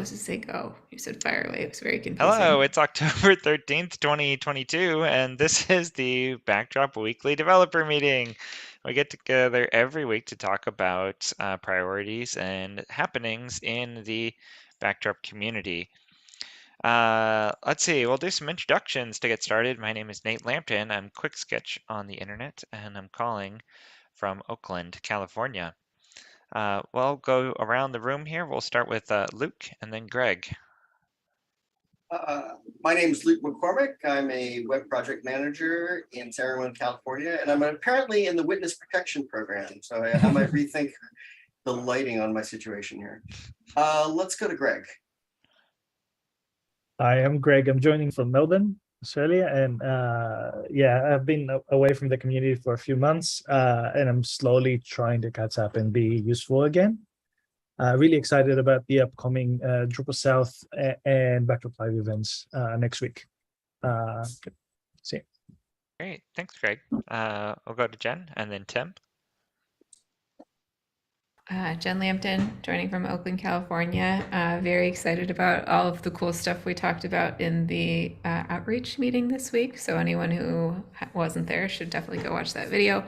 was to say go. You said fire away. It was very Hello, confusing. it's October 13th, 2022, and this is the Backdrop Weekly Developer Meeting. We get together every week to talk about priorities and happenings in the Backdrop community. Let's see, we'll do some introductions to get started. My name is Nate Lampton. I'm Quick Sketch on the internet, and I'm calling from Oakland, California. We'll go around the room here. We'll start with Luke and then Greg. My name is Luke McCormick. I'm a web project manager in San Ramon, California, and I'm apparently in the witness protection program. So I might rethink the lighting on my situation here. Let's go to Greg. Hi, I'm Greg. I'm joining from Melbourne, Australia, and yeah, I've been away from the community for a few months, and I'm slowly trying to catch up and be useful again. Really excited about the upcoming Drupal South and Backdrop Live events next week. See you. Great, thanks, Greg. We'll go to Jen and then Tim. Jen Lampton, joining from Oakland, California. Very excited about all of the cool stuff we talked about in the outreach meeting this week. So anyone who wasn't there should definitely go watch that video.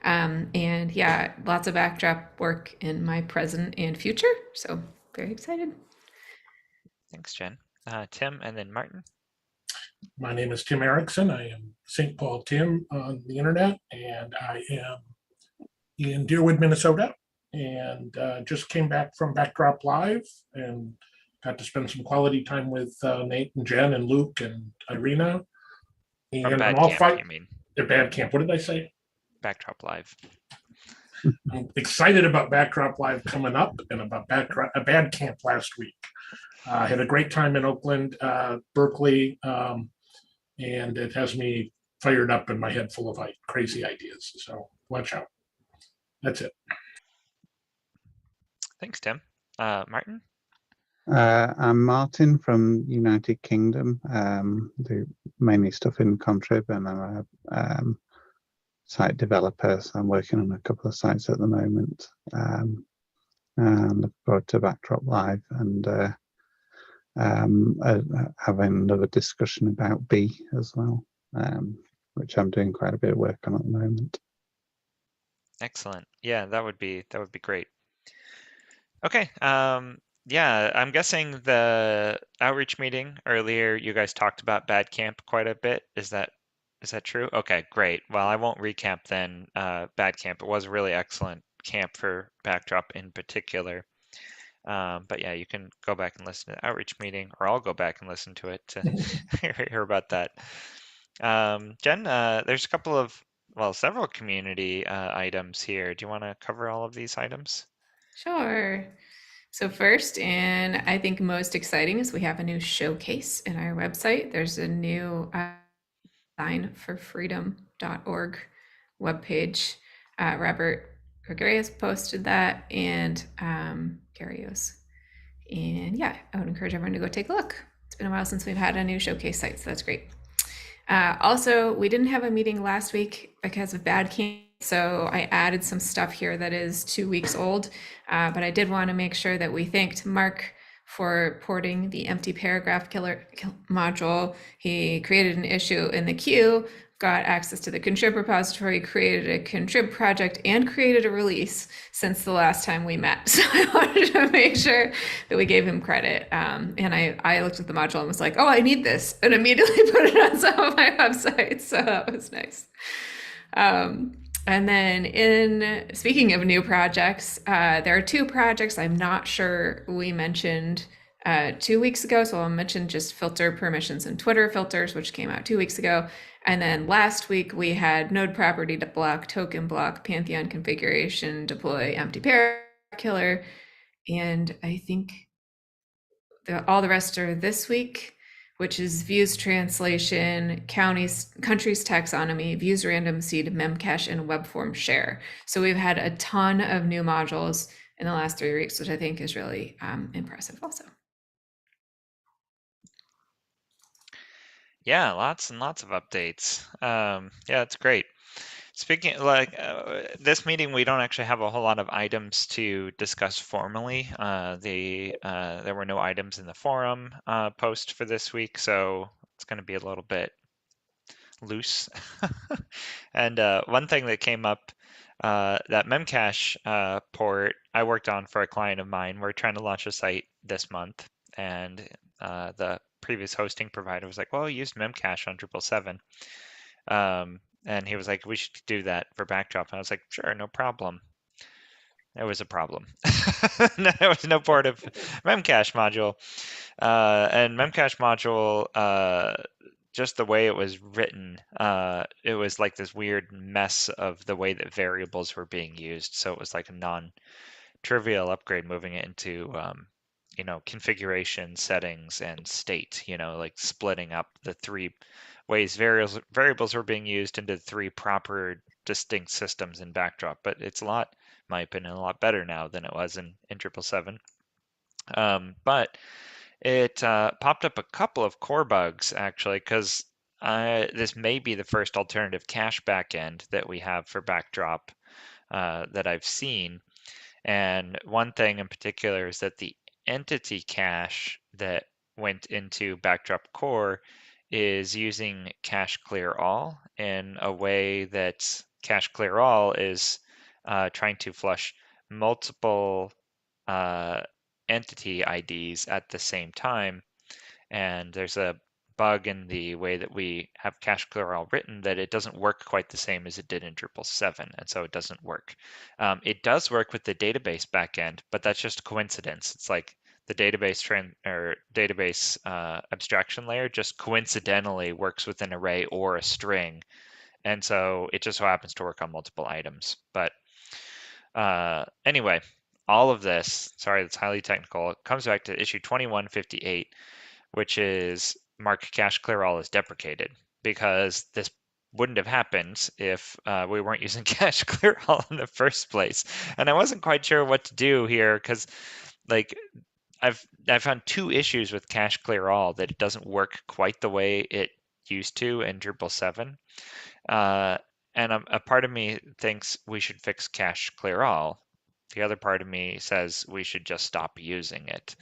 And yeah, lots of backdrop work in my present and future. So very excited. Thanks, Jen. Tim and then Martin. My name is Tim Erickson. I am St. Paul Tim on the internet, and I am in Deerwood, Minnesota, and just came back from Backdrop Live and got to spend some quality time with Nate and Jen and Luke and Irina. And I'm all five. You mean the bad camp? What did I say? Backdrop Live. I'm excited about Backdrop Live coming up and about a bad camp last week. I had a great time in Oakland, Berkeley, and it has me fired up and my head full of crazy ideas. So watch out. That's it. Thanks, Tim. Martin? I'm Martin from United Kingdom. Do mainly stuff in Contrib, and I'm a site developer. So I'm working on a couple of sites at the moment. And look forward to Backdrop Live and having another discussion about B as well, which I'm doing quite a bit of work on at the moment. Excellent. Yeah, that would be great. Okay. Yeah, I'm guessing the outreach meeting earlier, you guys talked about Bad Camp quite a bit. Is that true? Okay, great. Well, I won't recap then Bad Camp. It was a really excellent camp for Backdrop in particular. But yeah, you can go back and listen to the outreach meeting, or I'll go back and listen to it to hear about that. Jen, there's a couple of, well, several community items here. Do you want to cover all of these items? Sure. So first, and I think most exciting, is we have a new showcase in our website. There's a new designforfreedom.org webpage. Robert Gregarious posted that, and Garios. And yeah, I would encourage everyone to go take a look. It's been a while since we've had a new showcase site, so that's great. Also, we didn't have a meeting last week because of Bad Camp, so I added some stuff here that is 2 weeks old, but I did want to make sure that we thanked Mark for porting the empty paragraph killer module. He created an issue in the queue, got access to the contrib repository, created a contrib project, and created a release since the last time we met. So I wanted to make sure that we gave him credit. And I looked at the module and was like, oh, I need this, and immediately put it on some of my websites. So that was nice. And then speaking of new projects, there are 2 projects I'm not sure we mentioned 2 weeks ago. So I'll mention just filter permissions and Twitter filters, which came out 2 weeks ago. And then last week we had node property to block, token block, Pantheon configuration, deploy empty paragraph killer. And I think all the rest are this week, which is views translation, countries taxonomy, views random seed, memcache, and web form share. So we've had a ton of new modules in the last 3 weeks, which I think is really impressive also. Yeah, lots and lots of updates. Yeah, it's great. Speaking this meeting, we don't actually have a whole lot of items to discuss formally. There were no items in the forum post for this week, so it's going to be a little bit loose. And one thing that came up, that Memcache port I worked on for a client of mine. We're trying to launch a site this month, and the previous hosting provider was like, "Well, we used Memcache on 777." And he was like, "We should do that for Backdrop." And I was like, "Sure, no problem." There was a problem. There was no port of Memcache module. And Memcache module, just the way it was written, it was like this weird mess of the way that variables were being used. So it was like a non-trivial upgrade moving it into, configuration, settings, and state, like splitting up the three ways variables were being used into three proper distinct systems in Backdrop. But it's in my opinion, a lot better now than it was in 777. But it popped up a couple of core bugs actually, because this may be the first alternative cache backend that we have for Backdrop that I've seen. And one thing in particular is that the entity cache that went into Backdrop core is using cache clear all in a way that cache clear all is trying to flush multiple entity IDs at the same time. And there's a bug in the way that we have cache clear all written that it doesn't work quite the same as it did in 777, and so it doesn't work. It does work with the database backend, but that's just a coincidence. It's like the database abstraction layer just coincidentally works with an array or a string, and so it just so happens to work on multiple items. But anyway, all of this, sorry, that's highly technical. It comes back to issue 2158, which is mark cache clear all as deprecated, because this wouldn't have happened if we weren't using cache clear all in the first place. And I wasn't quite sure what to do here, because like I've found two issues with cache clear all, that it doesn't work quite the way it used to in 777. And a part of me thinks we should fix cache clear all. The other part of me says we should just stop using it.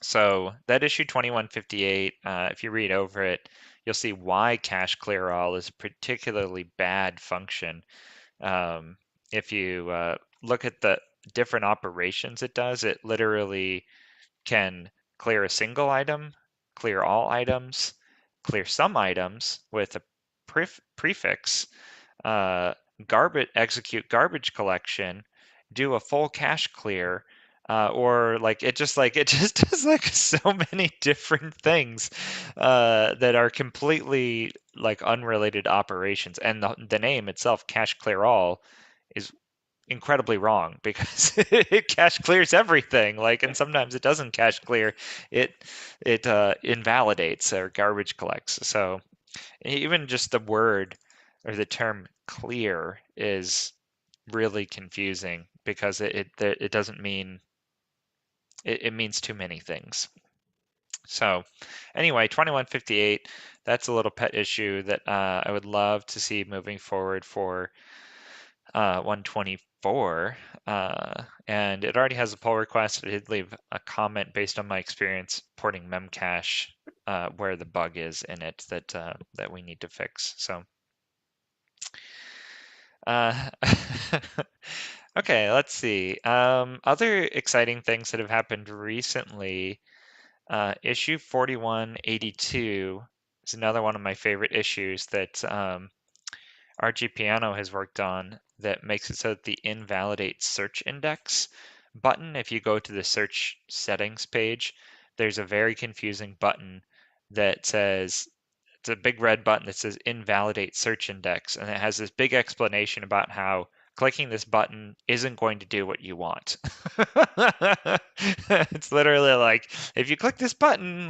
So that issue 2158, if you read over it, you'll see why cache clear all is a particularly bad function. If you look at the different operations it does, it literally can clear a single item, clear all items, clear some items with a prefix, execute garbage collection, do a full cache clear, or it just does like so many different things that are completely like unrelated operations. And the name itself, cache clear all, is incredibly wrong, because it cache clears everything. And sometimes it doesn't cache clear, it invalidates or garbage collects. So even just the word or the term clear is really confusing, because it doesn't mean, it means too many things. So anyway, 2158, that's a little pet issue that I would love to see moving forward for 124. And it already has a pull request. I did leave a comment based on my experience porting Memcache, where the bug is in it that we need to fix. So okay, let's see. Other exciting things that have happened recently. Issue 4182 is another one of my favorite issues that RG Piano has worked on, that makes it so that the invalidate search index button, if you go to the search settings page, there's a very confusing button that says, it's a big red button that says invalidate search index, and it has this big explanation about how clicking this button isn't going to do what you want. It's literally like, if you click this button,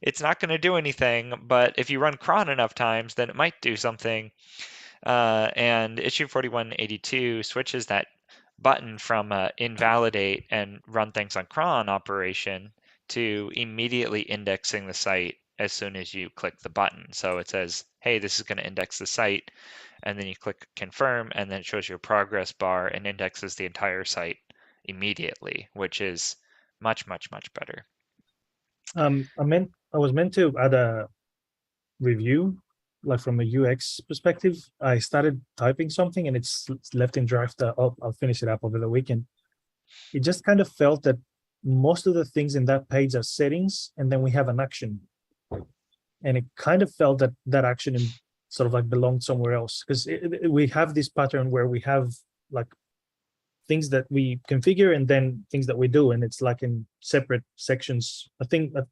it's not going to do anything, but if you run cron enough times, then it might do something. And issue 4182 switches that button from invalidate and run things on cron operation to immediately indexing the site as soon as you click the button. So it says, hey, this is going to index the site, and then you click confirm, and then it shows you a progress bar and indexes the entire site immediately, which is much, much, much better. I was meant to add a review, like from a UX perspective. I started typing something and it's left in draft. I'll finish it up over the weekend. It just kind of felt that most of the things in that page are settings, and then we have an action. And it kind of felt that that action sort of like belonged somewhere else, because we have this pattern where we have like things that we configure and then things that we do, and it's like in separate sections. I think that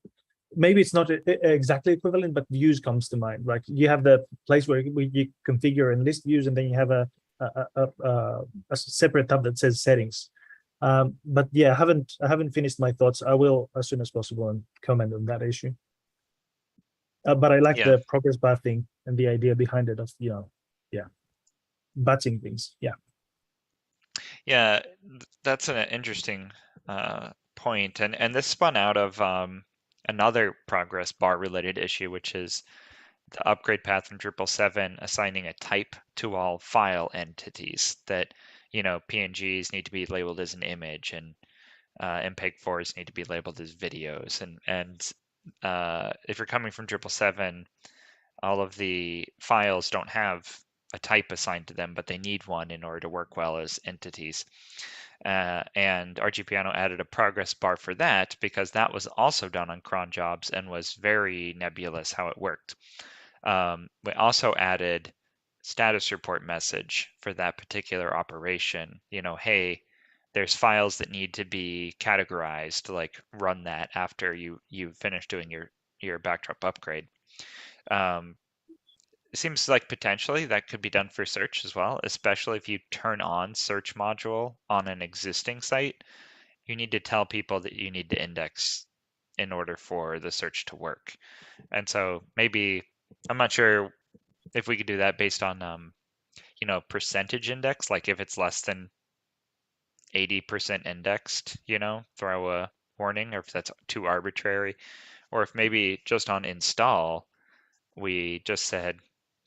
maybe it's not exactly equivalent, but views comes to mind. Like you have the place where you configure and list views, and then you have a separate tab that says settings. But yeah, I haven't finished my thoughts. I will as soon as possible and comment on that issue. But I like the progress bar thing and the idea behind it of, batching things. Yeah, that's an interesting point. And this spun out of another progress bar related issue, which is the upgrade path from Drupal 7 assigning a type to all file entities that, PNGs need to be labeled as an image, and MPEG-4s need to be labeled as videos. And if you're coming from Drupal 7, all of the files don't have a type assigned to them, but they need one in order to work well as entities. And RGPiano added a progress bar for that, because that was also done on cron jobs and was very nebulous how it worked. We also added status report message for that particular operation. Hey, there's files that need to be categorized, like run that after you finish doing your backdrop upgrade. It seems like potentially that could be done for search as well, especially if you turn on search module on an existing site. You need to tell people that you need to index in order for the search to work. And so maybe, I'm not sure if we could do that based on, percentage index, like if it's less than 80% indexed, throw a warning, or if that's too arbitrary, or if maybe just on install, we just said,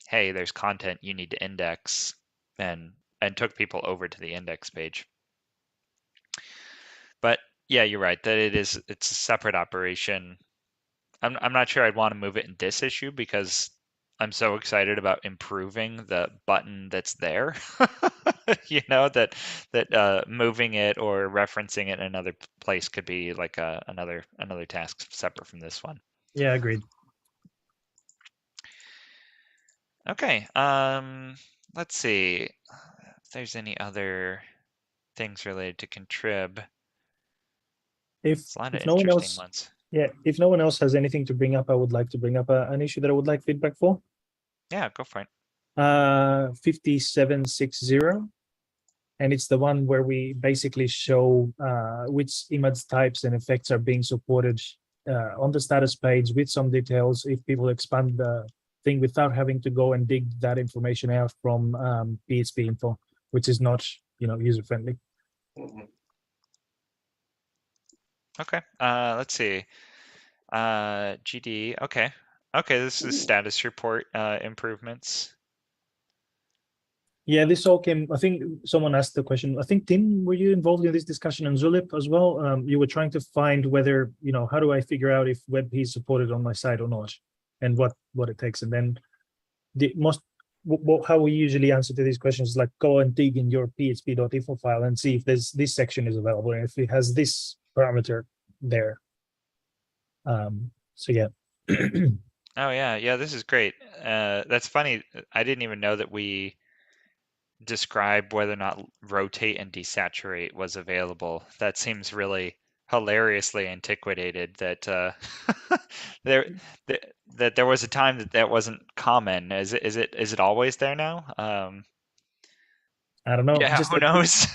hey, there's content you need to index, and took people over to the index page. But yeah, you're right that it's a separate operation. I'm not sure I'd want to move it in this issue, because I'm so excited about improving the button that's there. that moving it or referencing it in another place could be like another task separate from this one. Yeah, agreed. Okay, let's see if there's any other things related to Contrib. If A lot of no one interesting else, ones. if no one else has anything to bring up, I would like to bring up an issue that I would like feedback for. Yeah, go for it. 5760, and it's the one where we basically show which image types and effects are being supported on the status page with some details if people expand the thing without having to go and dig that information out from PHP info, which is not user friendly. Mhm. Okay, let's see. GD, okay, this is status report improvements. Yeah, this all came, I think someone asked the question, I think, Tim, were you involved in this discussion on Zulip as well? You were trying to find whether, how do I figure out if WebP is supported on my site or not, and what it takes. And then how we usually answer to these questions is like, go and dig in your php.info file and see if this section is available, and if it has this parameter there. So yeah. Oh yeah, this is great. That's funny. I didn't even know that we describe whether or not rotate and desaturate was available. That seems really hilariously antiquated, that there was a time that wasn't common. Is it always there now? I don't know. Yeah, who knows?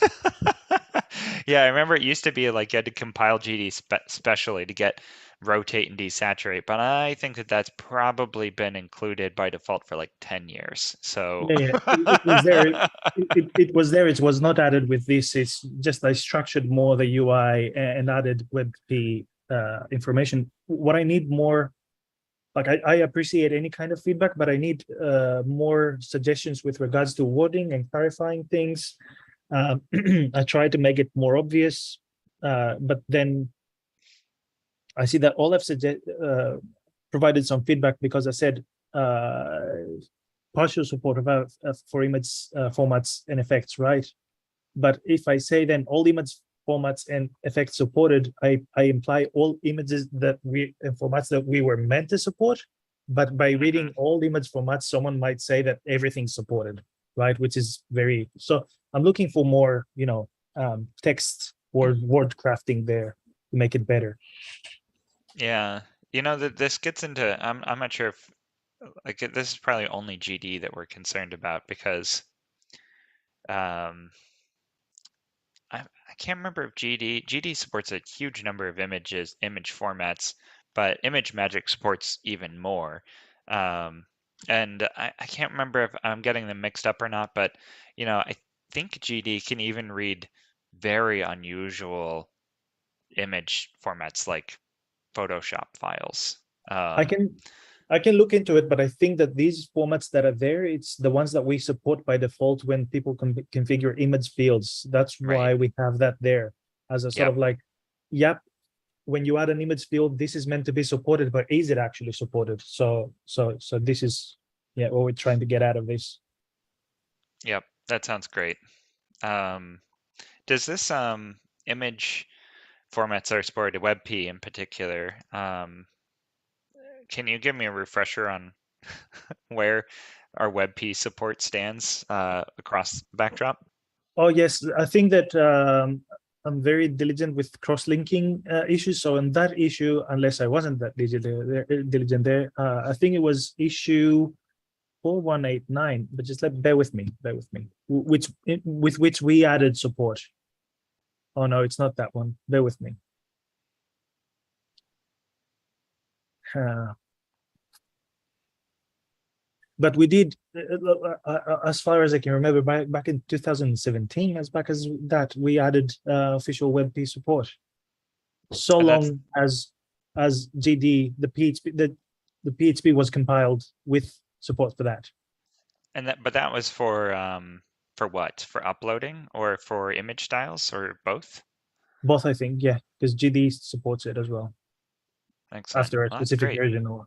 Yeah, I remember it used to be like you had to compile GD specially to get rotate and desaturate, but I think that that's probably been included by default for like 10 years. So yeah, it was there. It was there. It was not added with this. It's just I structured more the UI and added WebP information. What I need more like I appreciate any kind of feedback, but I need more suggestions with regards to wording and clarifying things. I try to make it more obvious, but then I see that Olaf provided some feedback because I said partial support for image formats and effects, right? But if I say then all image formats and effects supported, I imply all images that formats that we were meant to support. But by reading all image formats, someone might say that everything's supported, right? Which is very, so I'm looking for more, text or word crafting there to make it better. Yeah, this gets into, I'm not sure if, like, this is probably only GD that we're concerned about, because I can't remember if GD supports a huge number of image formats, but ImageMagick supports even more. And I can't remember if I'm getting them mixed up or not, but I think GD can even read very unusual image formats like Photoshop files. I can look into it, but I think that these formats that are there, it's the ones that we support by default when people configure image fields. That's why we have that there as a sort of like, yep, when you add an image field, this is meant to be supported, but is it actually supported? So this is what we're trying to get out of this. Yep, that sounds great. Does this image formats are supported, WebP in particular? Can you give me a refresher on where our WebP support stands across Backdrop? Oh, yes. I think that I'm very diligent with cross-linking issues. So on that issue, unless I wasn't that diligent there, I think it was issue 4189, but just bear with me, with which we added support. Oh, no, it's not that one. Bear with me. But we did, as far as I can remember, back in 2017, as back as that, we added official WebP support. So long as GD, the PHP was compiled with support for that. And but that was for what? For uploading or for image styles, or both? Both, I think, yeah, because GD supports it as well. Excellent. After a specific version, or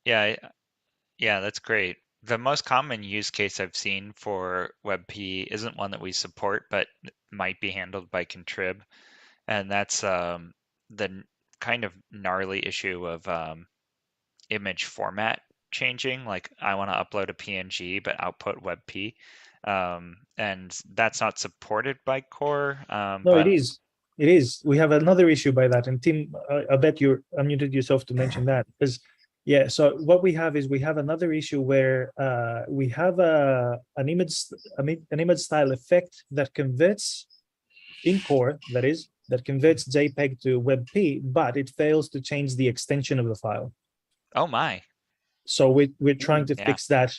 Yeah, that's great. The most common use case I've seen for WebP isn't one that we support, but might be handled by Contrib. And that's the kind of gnarly issue of image format changing. Like, I want to upload a PNG, but output WebP. And that's not supported by Core. No, but it is. It is. We have another issue by that. And Tim, I bet you unmuted yourself to mention that, because yeah, so what we have is we have another issue where we have an image style effect that converts in Core, that converts JPEG to WebP, but it fails to change the extension of the file. Oh my. So we're trying to fix that.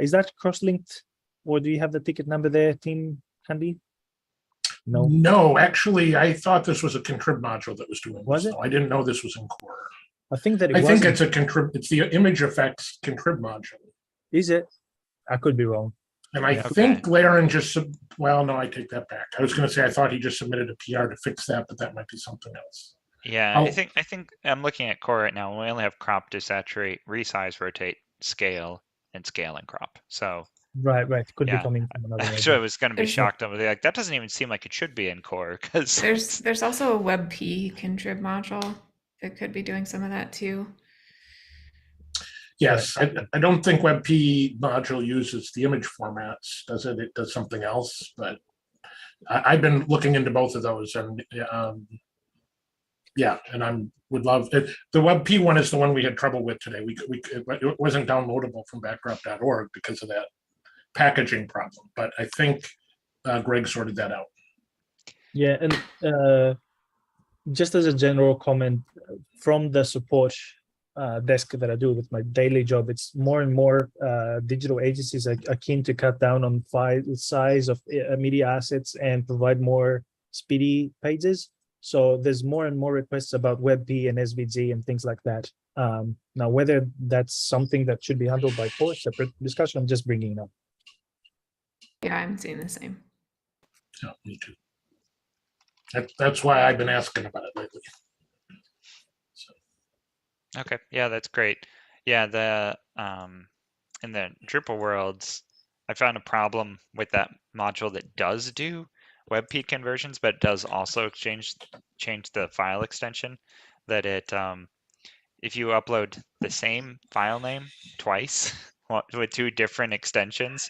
Is that cross-linked, or do you have the ticket number there, Tim Handy? No. No, actually, I thought this was a Contrib module that was doing this. Was it? So I didn't know this was in Core. I think that I think it's a Contrib. It's the image effects Contrib module. Is it? I could be wrong. And I think Laren just, well, no, I take that back. I was going to say I thought he just submitted a PR to fix that, but that might be something else. Yeah, I think I'm looking at Core right now. We only have crop, desaturate, resize, rotate, scale, and crop. So right, could be coming from another. Actually, I was going to be shocked. I was like, that doesn't even seem like it should be in Core, because there's also a WebP Contrib module that could be doing some of that too. Yes, I don't think WebP module uses the image formats, does it? It does something else, but I've been looking into both of those, and yeah, and I would love it. The WebP one is the one we had trouble with today. It wasn't downloadable from backdrop.org because of that packaging problem, but I think Greg sorted that out. Yeah, and just as a general comment from the support desk that I do with my daily job, it's more and more digital agencies are keen to cut down on file size of media assets and provide more speedy pages. So there's more and more requests about WebP and SVG and things like that. Now, whether that's something that should be handled by Core, separate discussion, I'm just bringing it up. Yeah, I'm seeing the same. Yeah, me too. That's why I've been asking about it lately. So, Okay, yeah, that's great. Yeah, the in the Drupal worlds, I found a problem with that module that does do WebP conversions, but does also change the file extension. That it if you upload the same file name twice with two different extensions,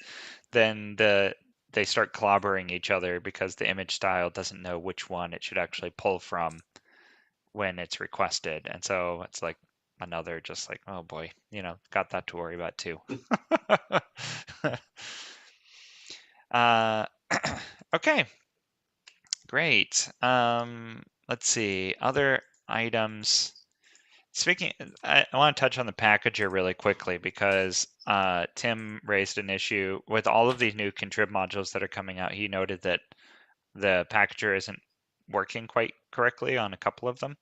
then they start clobbering each other because the image style doesn't know which one it should actually pull from when it's requested. And so it's like another just like, oh boy, got that to worry about too. Okay, great. Let's see, other items. Speaking, I want to touch on the packager really quickly because Tim raised an issue with all of these new contrib modules that are coming out. He noted that the packager isn't working quite correctly on a couple of them.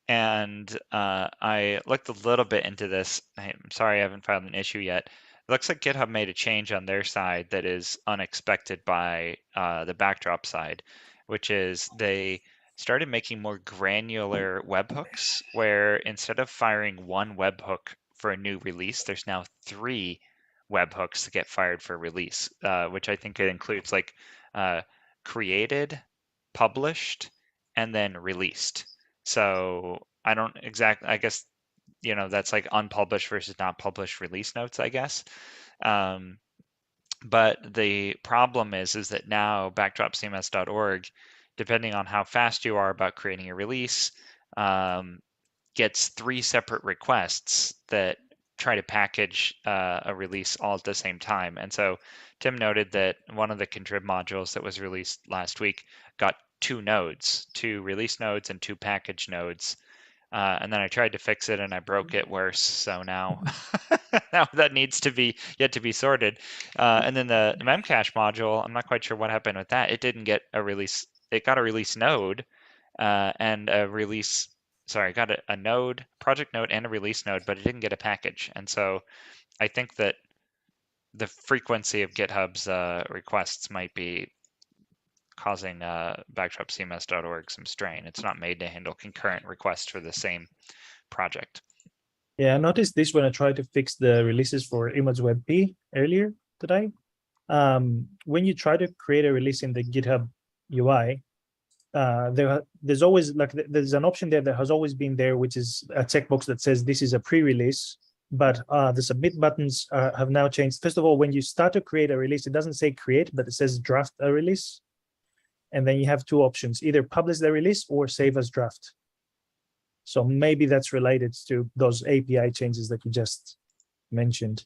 And I looked a little bit into this. I'm sorry I haven't filed an issue yet. It looks like GitHub made a change on their side that is unexpected by the Backdrop side, which is they started making more granular webhooks where instead of firing one webhook for a new release, there's now 3 webhooks that get fired for release, which I think it includes like created, published, and then released. So I don't exactly, I guess, that's like unpublished versus not published release notes, I guess. But the problem is that now backdropcms.org, depending on how fast you are about creating a release, gets 3 separate requests that try to package a release all at the same time. And so Tim noted that one of the contrib modules that was released last week got 2 nodes, 2 release nodes and 2 package nodes. And then I tried to fix it and I broke it worse. So now, now that needs to be yet to be sorted. And then the Memcache module, I'm not quite sure what happened with that. It didn't get a release. It got a release node and a release. Sorry, got a node, project node, and a release node, but it didn't get a package. And so I think that the frequency of GitHub's requests might be causing backdropcms.org some strain. It's not made to handle concurrent requests for the same project. Yeah, I noticed this when I tried to fix the releases for ImageWebP earlier today. When you try to create a release in the GitHub UI, there's always there's an option there that has always been there, which is a checkbox that says this is a pre-release. But the submit buttons have now changed. First of all, when you start to create a release, it doesn't say create, but it says draft a release. And then you have 2 options, either publish the release or save as draft. So maybe that's related to those API changes that you just mentioned.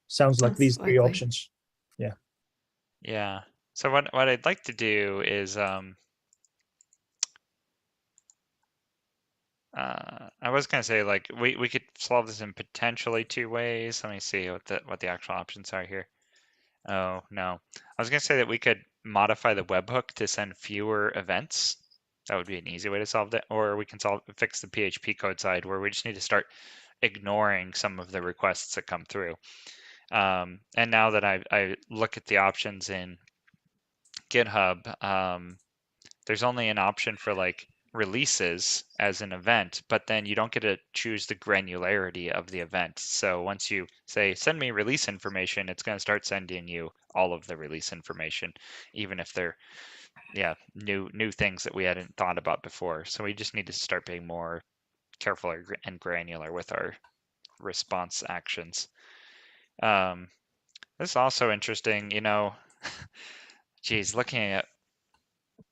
Sounds like That's these 3 likely. options. Yeah. Yeah. So what I'd like to do is I was gonna say like we could solve this in potentially 2 ways. Let me see what the actual options are here. Oh no, I was gonna say that we could modify the webhook to send fewer events. That would be an easy way to solve that, or we can fix the PHP code side where we just need to start ignoring some of the requests that come through. And now that I look at the options in GitHub, there's only an option for like releases as an event, but then you don't get to choose the granularity of the event. So once you say, send me release information, it's going to start sending you all of the release information, even if they're, new things that we hadn't thought about before. So we just need to start being more careful and granular with our response actions. This is also interesting, geez, looking at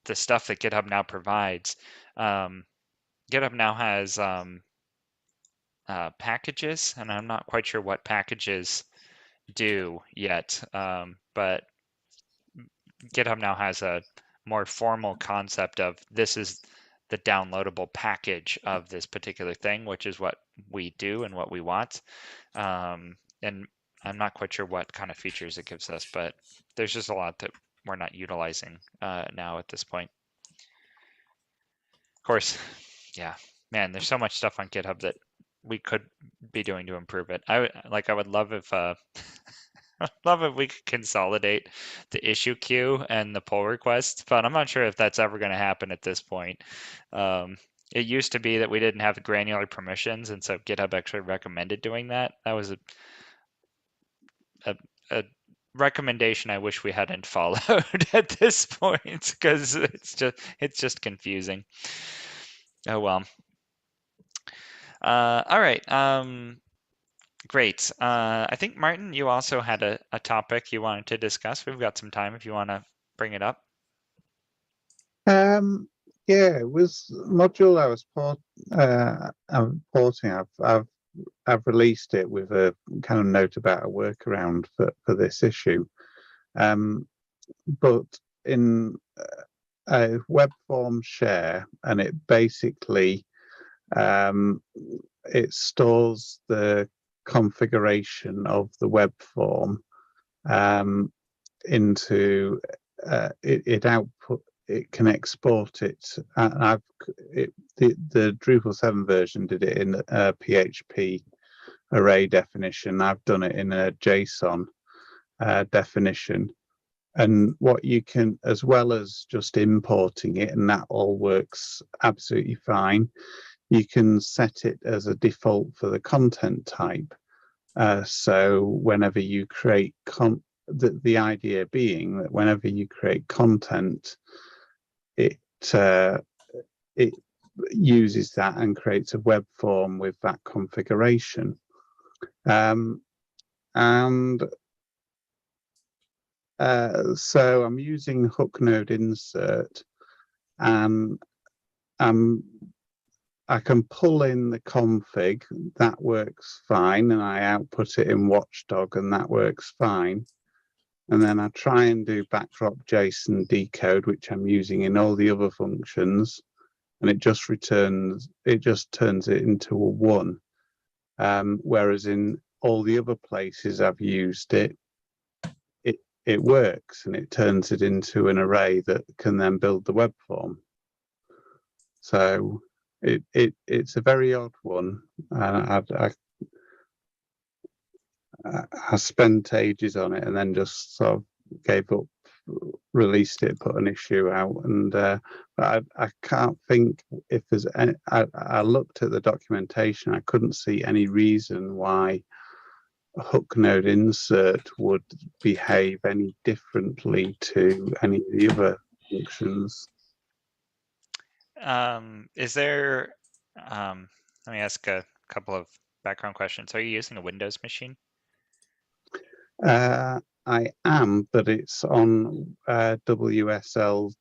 the stuff that GitHub now provides. GitHub now has packages, and I'm not quite sure what packages do yet, but GitHub now has a more formal concept of this is the downloadable package of this particular thing, which is what we do and what we want. And I'm not quite sure what kind of features it gives us, but there's just a lot that we're not utilizing now at this point. Of course, yeah, man, there's so much stuff on GitHub that we could be doing to improve it. I would love if I'd love if we could consolidate the issue queue and the pull requests, but I'm not sure if that's ever going to happen at this point. It used to be that we didn't have the granular permissions, and so GitHub actually recommended doing that. That was a recommendation I wish we hadn't followed at this point, because it's just confusing. Oh well. All right. Great. I think Martin, you also had a topic you wanted to discuss. We've got some time if you want to bring it up. Yeah, it was module I was porting. I've released it with a kind of note about a workaround for this issue. But in a web form share, and it basically it stores the configuration of the web form into it output. It can export it. And the Drupal 7 version did it in a PHP array definition. I've done it in a JSON definition. And what you can, as well as just importing it, and that all works absolutely fine, you can set it as a default for the content type. So whenever you create the idea being that whenever you create content, it uses that and creates a web form with that configuration. So I'm using hook node insert, and I can pull in the config, that works fine, and I output it in Watchdog, and that works fine. And then I try and do backdrop JSON decode, which I'm using in all the other functions, and it just turns it into a 1. Whereas in all the other places I've used it, it works, and it turns it into an array that can then build the web form. So it's a very odd one. I spent ages on it and then just sort of gave up, released it, put an issue out, and but I can't think if there's any. I looked at the documentation. I couldn't see any reason why a hook node insert would behave any differently to any of the other functions. Is there? Let me ask a couple of background questions. Are you using a Windows machine? I am, but it's on WSL2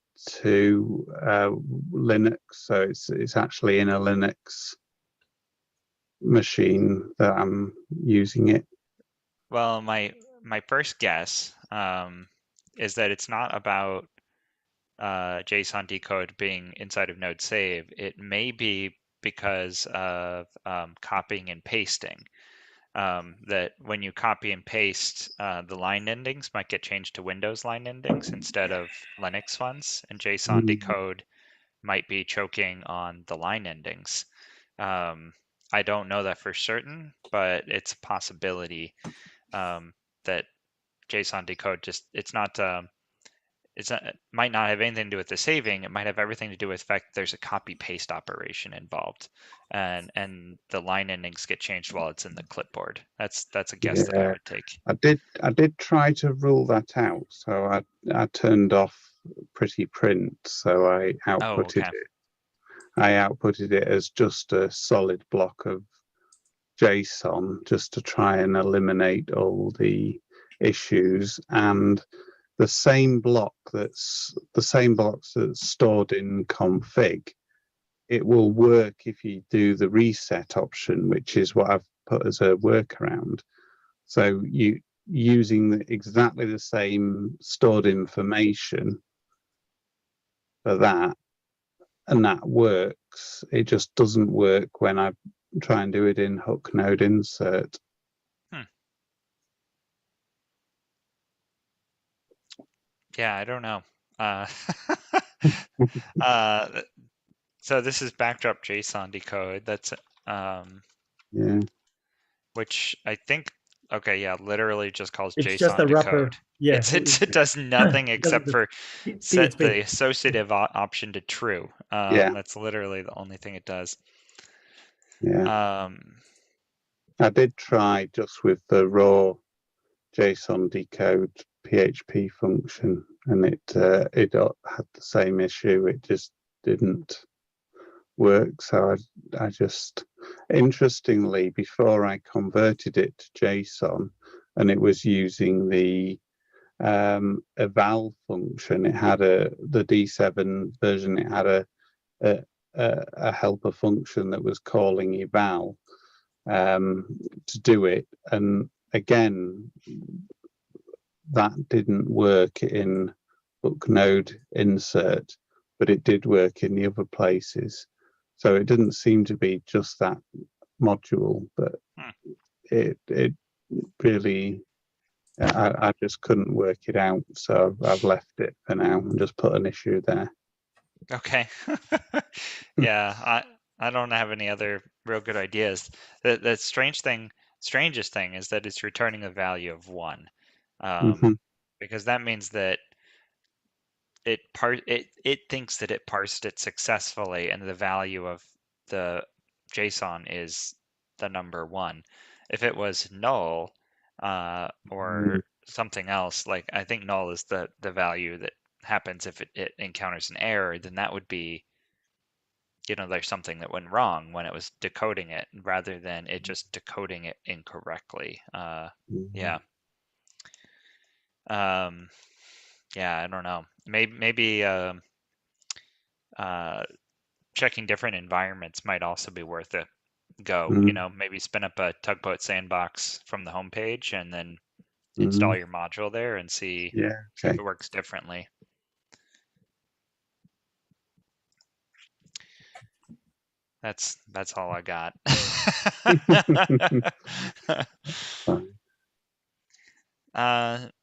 Linux, so it's actually in a Linux machine that I'm using it. Well, my first guess is that it's not about JSON decode being inside of node save. It may be because of copying and pasting. That when you copy and paste, the line endings might get changed to Windows line endings instead of Linux ones, and JSON decode might be choking on the line endings. I don't know that for certain, but it's a possibility that JSON decode it might not have anything to do with the saving. It might have everything to do with the fact that there's a copy paste operation involved, and the line endings get changed while it's in the clipboard. That's a guess that I would take. I did try to rule that out, so I turned off pretty print, so I outputted it. I outputted it as just a solid block of JSON just to try and eliminate all the issues, and the same blocks that's stored in config, it will work if you do the reset option, which is what I've put as a workaround. So you using exactly the same stored information for that, and that works. It just doesn't work when I try and do it in hook node insert. Yeah, I don't know. So this is backdrop JSON decode. That's Yeah. which I think, okay, yeah, literally just calls It's JSON just a wrapper. decode. Yeah. It does nothing except doesn't- for set PHP. the associative option to true. Yeah. That's literally the only thing it does. Yeah. Um, I did try just with the raw JSON decode PHP function, and it had the same issue. It just didn't work. So I just, interestingly, before I converted it to JSON, and it was using the eval function. It had the D7 version. It had a helper function that was calling eval to do it, and again that didn't work in booknode insert, but it did work in the other places. So it didn't seem to be just that module, but it really, I just couldn't work it out. So I've left it for now and just put an issue there. okay. Yeah, I don't have any other real good ideas. The strangest thing is that it's returning a value of 1. Mhm. Because that means that it thinks that it parsed it successfully, and the value of the JSON is the number 1. If it was null or something else, like I think null is the value that happens if it encounters an error, then that would be, there's something that went wrong when it was decoding it, rather than it just decoding it incorrectly. Yeah. Yeah, I don't know. Maybe checking different environments might also be worth a go. Maybe spin up a Tugboat sandbox from the homepage and then install your module there and see Yeah. if Okay. it works differently. That's all I got.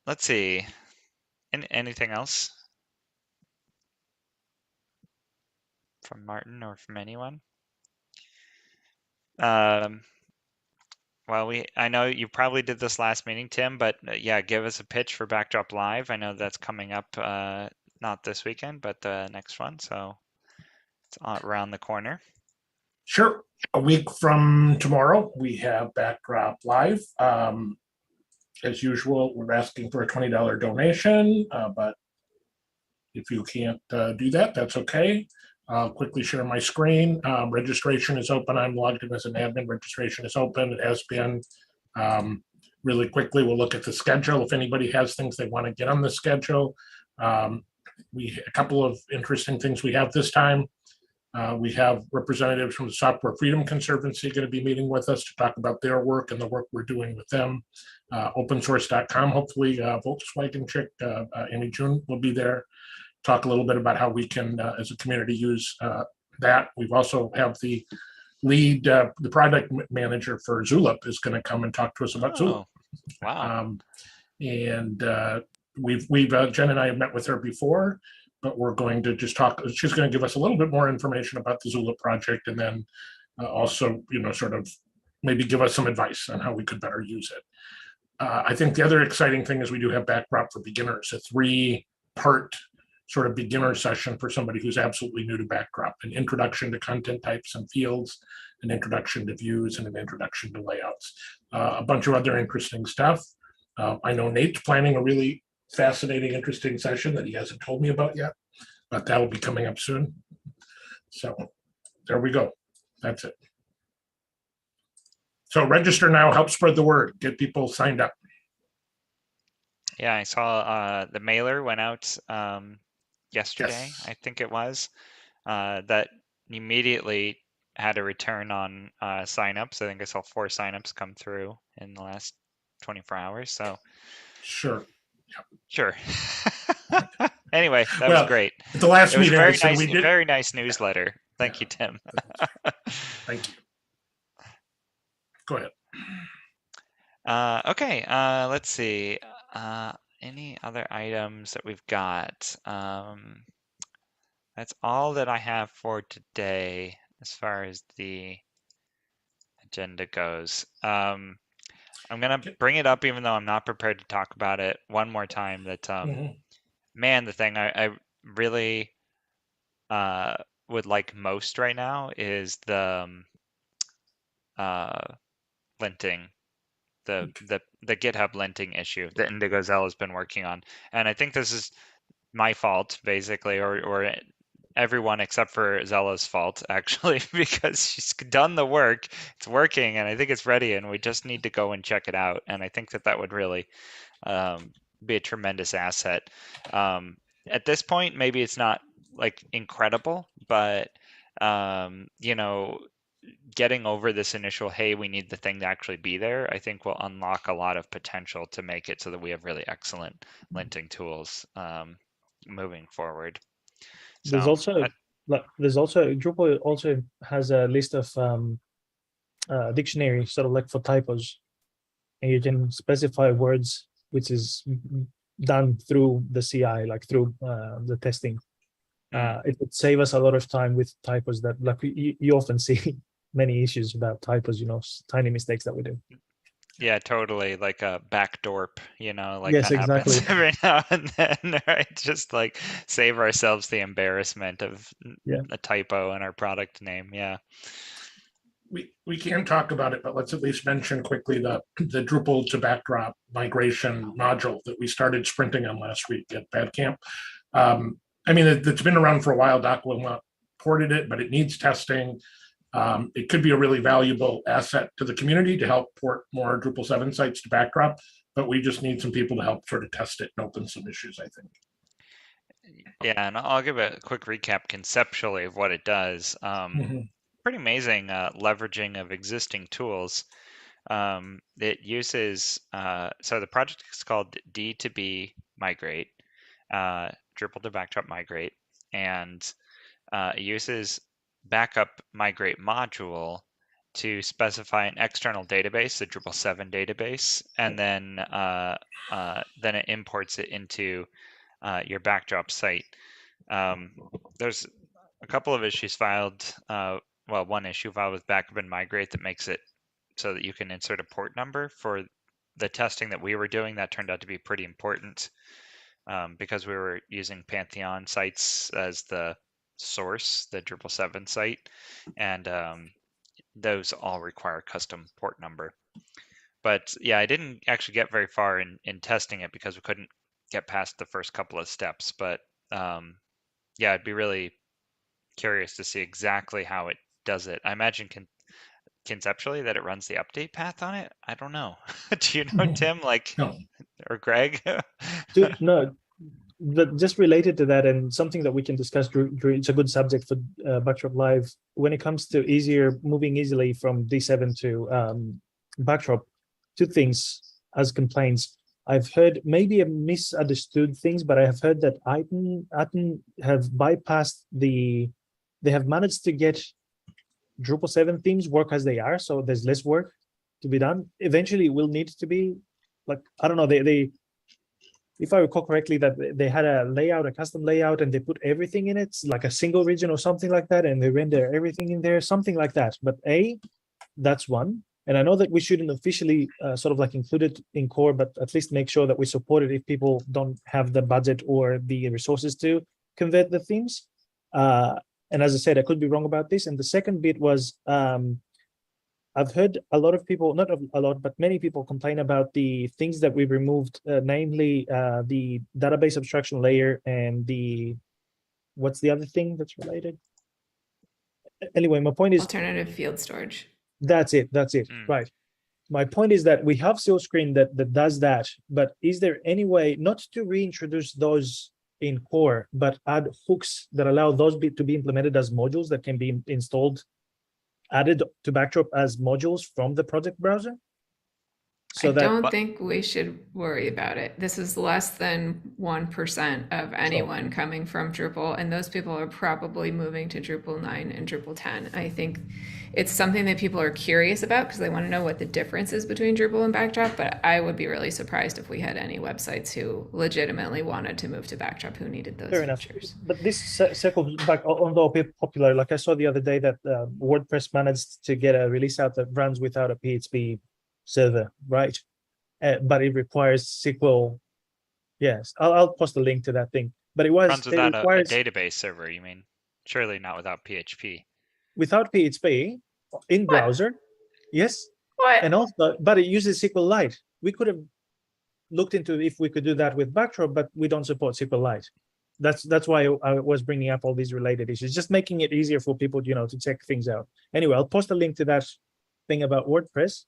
Let's see. Anything else from Martin or from anyone? Well, I know you probably did this last meeting, Tim, but yeah, give us a pitch for Backdrop Live. I know that's coming up, not this weekend, but the next one. So it's around the corner. Sure. A week from tomorrow, we have Backdrop Live. As usual, we're asking for a $20 donation, but if you can't do that, that's okay. I'll quickly share my screen. Registration is open. I'm logged in as an admin. Registration is open. It has been. Really quickly, we'll look at the schedule. If anybody has things they want to get on the schedule, a couple of interesting things we have this time. We have representatives from the Software Freedom Conservancy going to be meeting with us to talk about their work and the work we're doing with them. Opensource.com, hopefully Volkswagen chick, Amy June will be there. Talk a little bit about how we can, as a community, use that. We've also have the lead, the product manager for Zulip is going to come and talk to us about Zulip. Wow. And we've Jen and I have met with her before, but we're going to just talk. She's going to give us a little bit more information about the Zulip project, and then also, sort of maybe give us some advice on how we could better use it. I think the other exciting thing is we do have Backdrop for Beginners, a 3-part sort of beginner session for somebody who's absolutely new to Backdrop: an introduction to content types and fields, an introduction to views, and an introduction to layouts. A bunch of other interesting stuff. I know Nate's planning a really fascinating, interesting session that he hasn't told me about yet, but that will be coming up soon. So there we go. That's it. So register now, help spread the word, get people signed up. Yeah, I saw the mailer went out yesterday, Yes. I think it was, that immediately had a return on signups. I think I saw 4 signups come through in the last 24 hours. So Sure. sure. Anyway, that Well, was great. At the last It was meeting, very I said nice, we did. very nice newsletter. Thank you, Tim. Thank you. Go ahead. Okay, let's see. Any other items that we've got? that's all that I have for today as far as the agenda goes. I'm gonna bring it up even though I'm not prepared to talk about it one more time. That Mhm. man, the thing I really would like most right now is the linting, the GitHub linting issue that IndigoZell has been working on, and I think this is my fault basically, or everyone except for Zella's fault actually, because she's done the work, it's working, and I think it's ready, and we just need to go and check it out. And I think that that would really be a tremendous asset. At this point, maybe it's not like incredible, but you know, getting over this initial, hey, we need the thing to actually be there, I think will unlock a lot of potential to make it so that we have really excellent linting tools moving forward. There's So also Drupal also has a list of dictionary sort of like for typos, and you can specify words, which is done through the CI, like through the testing. It would save us a lot of time with typos that, like, you often see many issues about typos, tiny mistakes that we do. yeah, totally, like a backdorp, like Yes, that happens exactly. every now and then, right? Just like save ourselves the embarrassment of Yeah. a typo in our product name. Yeah. We can talk about it, but let's at least mention quickly the Drupal to Backdrop migration module that we started sprinting on last week at BadCamp. I mean, it's been around for a while. Doc will not ported it, but it needs testing. It could be a really valuable asset to the community to help port more Drupal 7 sites to Backdrop, but we just need some people to help sort of test it and open some issues, I think. Yeah, and I'll give a quick recap conceptually of what it does. Pretty amazing leveraging of existing tools. It uses, so the project is called D2B Migrate, Drupal to Backdrop Migrate, and it uses backup migrate module to specify an external database, the Drupal 7 database, and then it imports it into your Backdrop site. There's a couple of issues filed. One issue filed with backup and migrate that makes it so that you can insert a port number. For the testing that we were doing, that turned out to be pretty important because we were using Pantheon sites as the source, the Drupal 7 site, and those all require custom port number. But yeah, I didn't actually get very far in testing it because we couldn't get past the first couple of steps. But yeah, I'd be really curious to see exactly how it does it. I imagine conceptually that it runs the update path on it. I don't know. Do you know, Tim? No. Or Greg? No, but just related to that, and something that we can discuss it's a good subject for Backdrop Live when it comes to moving easily from D7 to Backdrop. Two things as complaints. I've heard, maybe I've misunderstood things, but I have heard that Aten have bypassed they have managed to get Drupal 7 themes work as they are, so there's less work to be done. Eventually, it will need to be, like, I don't know, they if I recall correctly, that they had a custom layout, and they put everything in it, like a single region or something like that, and they render everything in there, something like that. But that's one. And I know that we shouldn't officially sort of like include it in core, but at least make sure that we support it if people don't have the budget or the resources to convert the themes. And as I said, I could be wrong about this. And the second bit was, I've heard a lot of people, not a lot, but many people complain about the things that we removed, namely the database abstraction layer and what's the other thing that's related? Anyway, my point is, Alternative field storage. That's it. Right. My point is that we have Silkscreen that does that, but is there any way not to reintroduce those in core, but add hooks that allow those to be implemented as modules that can be installed, added to Backdrop as modules from the project browser? I don't think we should worry about it. This is less than 1% of anyone coming from Drupal, and those people are probably moving to Drupal 9 and Drupal 10. I think it's something that people are curious about because they want to know what the difference is between Drupal and Backdrop. But I would be really surprised if we had any websites who legitimately wanted to move to Backdrop who needed those Fair enough. features. But this circles back, although a bit popular, like I saw the other day that WordPress managed to get a release out that runs without a PHP server, right? But it requires SQL. Yes, I'll post a link to that thing. But it Runs it without a requires database server, you mean? Surely not without PHP. without PHP in What? browser. Yes, What? and also, but it uses SQLite. We could have looked into if we could do that with Backdrop, but we don't support SQLite. That's why I was bringing up all these related issues, just making it easier for people, to check things out. Anyway, I'll post a link to that thing about WordPress.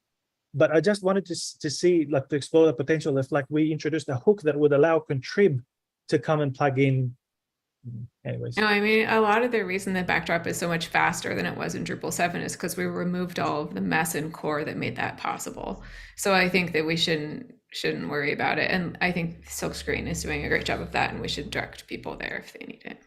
But I just wanted to see, like, to explore the potential if, like, we introduced a hook that would allow Contrib to come and plug in. Anyways, No, I mean, a lot of the reason that Backdrop is so much faster than it was in Drupal 7 is because we removed all of the mess in core that made that possible. So I think that we shouldn't worry about it. And I think Silkscreen is doing a great job of that, and we should direct people there if they need it.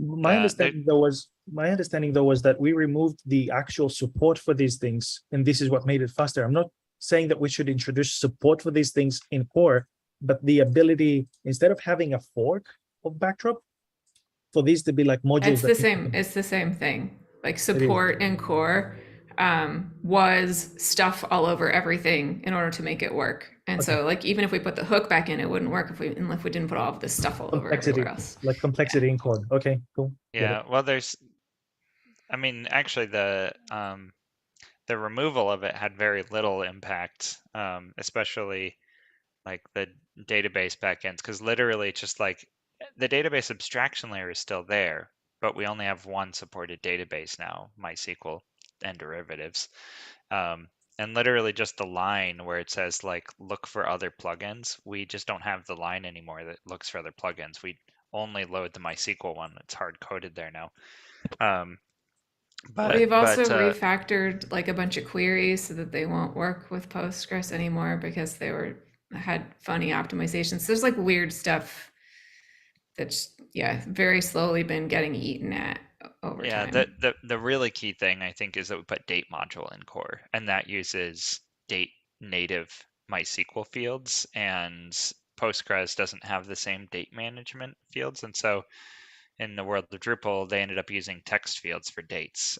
my understanding though was that we removed the actual support for these things, and this is what made it faster. I'm not saying that we should introduce support for these things in core, but the ability, instead of having a fork of Backdrop, for these to be like modules. It's the same. It's the same thing. Like support in core was stuff all over everything in order to make it work. And so, like, even if we put the hook back in, it wouldn't work if we didn't put all of this stuff all over everywhere else. Like complexity in code. Okay, cool. Yeah, well, actually the removal of it had very little impact, especially like the database backends, because literally it's just like the database abstraction layer is still there, but we only have one supported database now, MySQL and derivatives. And literally just the line where it says, like, look for other plugins, we just don't have the line anymore that looks for other plugins. We only load the MySQL one. It's hard coded there now. But we've also refactored like a bunch of queries so that they won't work with Postgres anymore because they had funny optimizations. There's like weird stuff that's very slowly been getting eaten at over time. The really key thing, I think, is that we put date module in core, and that uses date native MySQL fields, and Postgres doesn't have the same date management fields. And so in the world of Drupal, they ended up using text fields for dates,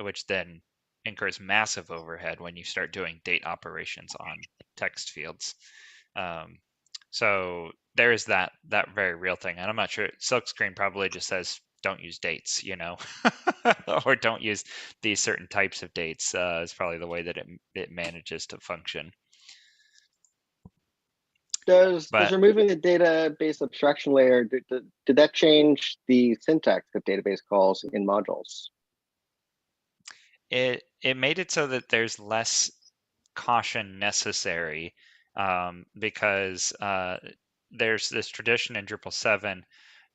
which then incurs massive overhead when you start doing date operations on text fields. So there is that very real thing. And I'm not sure, Silkscreen probably just says, don't use dates, or don't use these certain types of dates, is probably the way that it manages to function. Does removing the database abstraction layer, did that change the syntax that database calls in modules? It made it so that there's less caution necessary, because there's this tradition in Drupal 7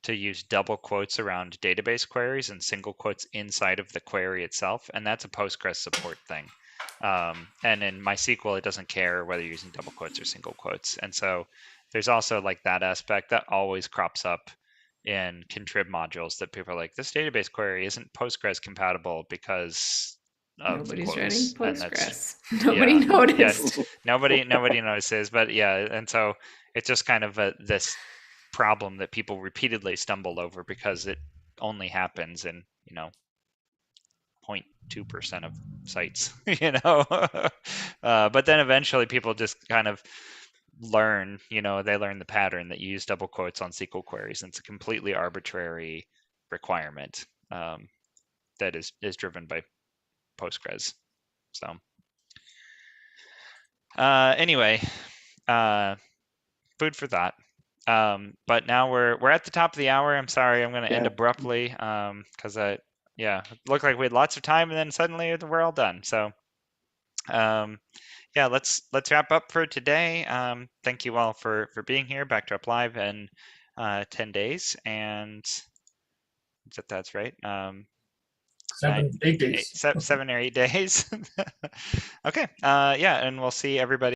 to use double quotes around database queries and single quotes inside of the query itself, and that's a Postgres support thing. And in MySQL, it doesn't care whether you're using double quotes or single quotes. And so there's also like that aspect that always crops up in contrib modules that people are like, this database query isn't Postgres compatible because of nobody's quotes. writing Postgres. Nobody noticed. Yes, nobody notices. But yeah, and so it's just kind of this problem that people repeatedly stumble over because it only happens in 0.2% of sites, but then eventually people just kind of learn, they learn the pattern that you use double quotes on SQL queries, and it's a completely arbitrary requirement that is driven by Postgres. So anyway, food for thought. But now we're at the top of the hour. I'm sorry, I'm going to end abruptly because it looked like we had lots of time, and then suddenly we're all done. So let's wrap up for today. Thank you all for being here. Backdrop Live in 10 days, and that's right. 7, 8 days. 7 or 8 days. Okay. And we'll see everybody